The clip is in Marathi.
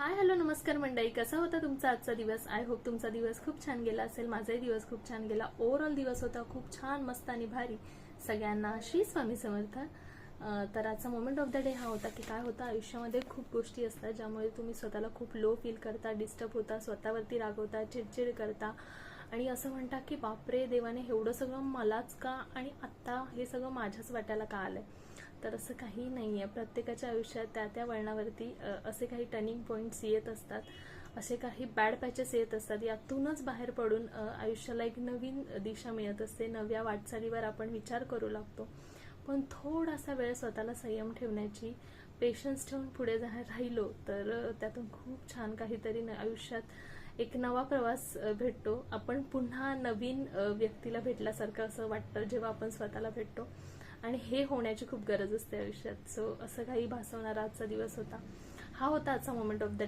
हाय हॅलो नमस्कार मंडळी, कसा होता तुमचा आजचा दिवस? आय होप तुमचा दिवस खूप छान गेला असेल. माझाही दिवस खूप छान गेला. ओव्हरऑल दिवस होता खूप छान, मस्त आणि भारी. सगळ्यांना श्री स्वामी समर्थ. तर आजचा मोमेंट ऑफ द डे हा होता की काय होता, आयुष्यामध्ये खूप गोष्टी असतात ज्यामुळे तुम्ही स्वतःला खूप लो फील करता, डिस्टर्ब होता, स्वतःवरती रागवता, चिडचिड करता आणि असं म्हणता की बापरे देवाने एवढं सगळं मलाच का, आणि आत्ता हे सगळं माझ्याच वाट्याला का आलंय. तर असं काही नाही आहे. प्रत्येकाच्या आयुष्यात त्या त्या वळणावरती असे काही टर्निंग पॉईंट्स येत असतात, असे काही बॅड पॅचेस येत असतात. यातूनच बाहेर पडून आयुष्याला एक नवीन दिशा मिळत असते. नव्या वाटचालीवर आपण विचार करू लागतो. पण थोडासा वेळ स्वतःला संयम ठेवण्याची, पेशन्स ठेवून पुढे राहिलो तर त्यातून खूप छान काहीतरी आयुष्यात एक नवा प्रवास भेटतो. आपण पुन्हा नवीन व्यक्तीला भेटल्यासारखं असं वाटतं जेव्हा आपण स्वतःला भेटतो, आणि हे होण्याची खूप गरज असते आयुष्यात. सो असं काही भासवणारा आजचा दिवस होता. हा होता आजचा मोमेंट ऑफ द